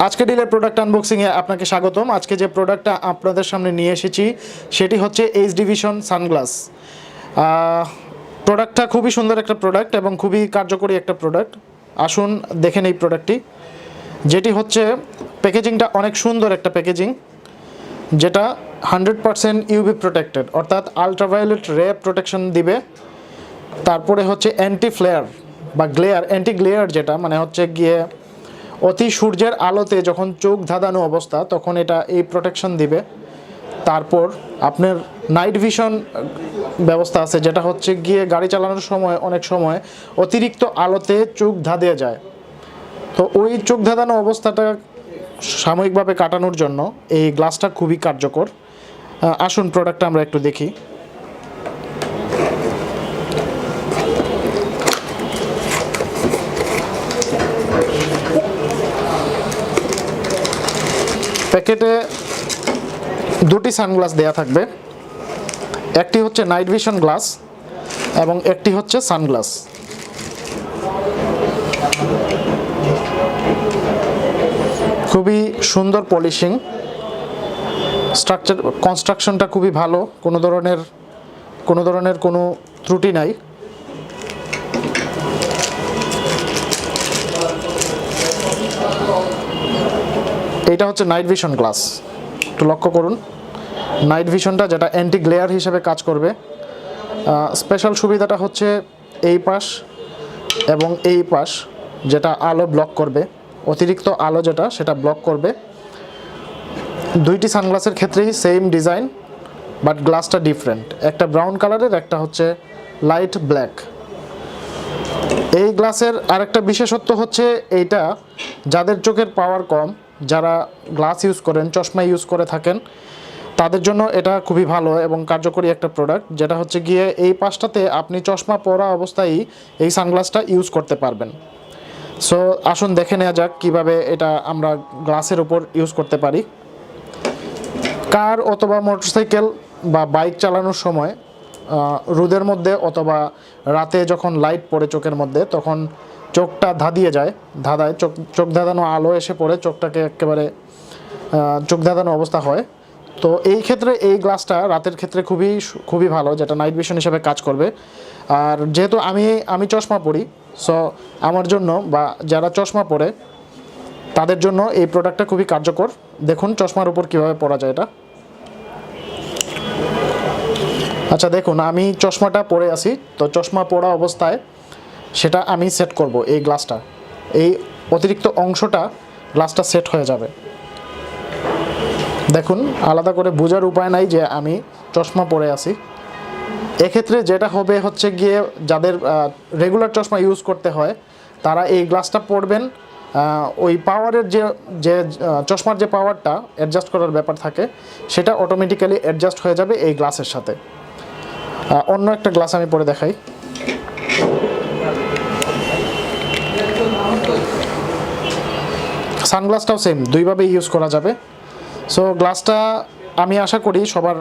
আজকে ডিলের প্রোডাক্ট আনবক্সিংয়ে আপনাকে স্বাগতম। আজকে যে প্রোডাক্টটা আপনাদের সামনে নিয়ে এসেছি সেটি হচ্ছে এইচডি ভিশন সানগ্লাস। প্রোডাক্টটা খুবই সুন্দর একটা প্রোডাক্ট এবং খুবই কার্যকরী একটা প্রোডাক্ট। আসুন দেখেন এই প্রোডাক্টটি, যেটি হচ্ছে প্যাকেজিংটা অনেক সুন্দর একটা প্যাকেজিং, যেটা 100% ইউভি প্রোটেক্টেড, অর্থাৎ আলট্রাভায়োলেট রে প্রোটেকশন দিবে। তারপরে হচ্ছে অ্যান্টি ফ্লেয়ার বা গ্লেয়ার, অ্যান্টি গ্লেয়ার, যেটা মানে হচ্ছে গিয়ে অতি সূর্যের আলোতে যখন চোখ ধাঁধানো অবস্থা তখন এটা এই প্রোটেকশন দিবে। তারপর আপনার নাইট ভিশন ব্যবস্থা আছে, যেটা হচ্ছে গিয়ে গাড়ি চালানোর সময় অনেক সময় অতিরিক্ত আলোতে চোখ ধাঁধিয়ে যায়, তো ওই চোখ ধাঁধানো অবস্থাটা সাময়িকভাবে কাটানোর জন্য এই গ্লাসটা খুবই কার্যকর। আসুন প্রোডাক্টটা আমরা একটু দেখি। প্যাকেটে দুটি সানগ্লাস দেয়া থাকবে, একটি হচ্ছে নাইট ভিশন গ্লাস এবং একটি হচ্ছে সানগ্লাস। খুবই সুন্দর পলিশিং, স্ট্রাকচার কনস্ট্রাকশনটা খুবই ভালো, কোনো ধরনের কোনো ত্রুটি নাই। এটা হচ্ছে নাইট ভিশন গ্লাস, একটু লক্ষ্য করুন নাইট ভিশনটা, যেটা অ্যান্টি গ্লেয়ার হিসেবে কাজ করবে। স্পেশাল সুবিধাটা হচ্ছে এই পাশ এবং এই পাশ, যেটা আলো ব্লক করবে, অতিরিক্ত আলো যেটা সেটা ব্লক করবে। দুইটি সানগ্লাসের ক্ষেত্রেই সেম ডিজাইন, বাট গ্লাসটা ডিফারেন্ট, একটা ব্রাউন কালারের, একটা হচ্ছে লাইট ব্ল্যাক। এই গ্লাসের আরেকটা বিশেষত্ব হচ্ছে এইটা যাদের চোখের পাওয়ার কম, যারা গ্লাস ইউজ করেন, চশমা ইউজ করে থাকেন, তাদের জন্য এটা খুবই ভালো এবং কার্যকরী একটা প্রোডাক্ট, যেটা হচ্ছে গিয়ে এই পাশটাতে আপনি চশমা পরা অবস্থায় এই সানগ্লাসটা ইউজ করতে পারবেন। সো আসুন দেখে নেওয়া যাক কীভাবে এটা আমরা গ্লাসের উপর ইউজ করতে পারি। কার অথবা মোটরসাইকেল বা বাইক চালানোর সময় রোদের মধ্যে অথবা রাতে যখন লাইট পড়ে চোখের মধ্যে, তখন চোখটা ধাঁধায় চোখ ধাঁধানো আলো এসে পড়ে, চোখটাকে একেবারে চোখ ধাঁধানো অবস্থা হয়। তো এই ক্ষেত্রে এই গ্লাসটা রাতের ক্ষেত্রে খুবই ভালো, যেটা নাইট ভিশন হিসেবে কাজ করবে। আর যেহেতু আমি চশমা পরি, সো আমার জন্য বা যারা চশমা পরে তাদের জন্য এই প্রোডাক্টটা খুবই কার্যকর। দেখুন চশমার উপর কীভাবে পরা যায় এটা। আচ্ছা দেখুন, আমি চশমাটা পরে আছি, তো চশমা পরা অবস্থায় সেটা আমি সেট করব। এই গ্লাসটা, এই অতিরিক্ত অংশটা গ্লাসটা সেট হয়ে যাবে। দেখুন, আলাদা করে বোঝার উপায় নাই যে আমি চশমা পরে আছি। এক্ষেত্রে যেটা হবে হচ্ছে গিয়ে, যাদের রেগুলার চশমা ইউজ করতে হয় তারা এই গ্লাসটা পরবেন। ওই পাওয়ারের যে চশমার যে পাওয়ারটা অ্যাডজাস্ট করার ব্যাপার থাকে, সেটা অটোমেটিক্যালি অ্যাডজাস্ট হয়ে যাবে এই গ্লাসের সাথে। অন্য একটা গ্লাস আমি পরে দেখাই। সানগ্লাসটাও সেম, দুইভাবে ইউজ করা যাবে। সো গ্লাসটা আমি আশা করি সবার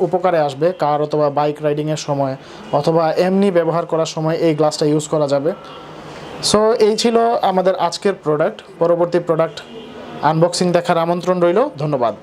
উপকারে আসবে, কার অথবা বাইক রাইডিংয়ের সময় অথবা এমনি ব্যবহার করার সময় এই গ্লাসটা ইউজ করা যাবে। সো এই ছিল আমাদের আজকের প্রোডাক্ট। পরবর্তী প্রোডাক্ট আনবক্সিং দেখার আমন্ত্রণ রইল। ধন্যবাদ।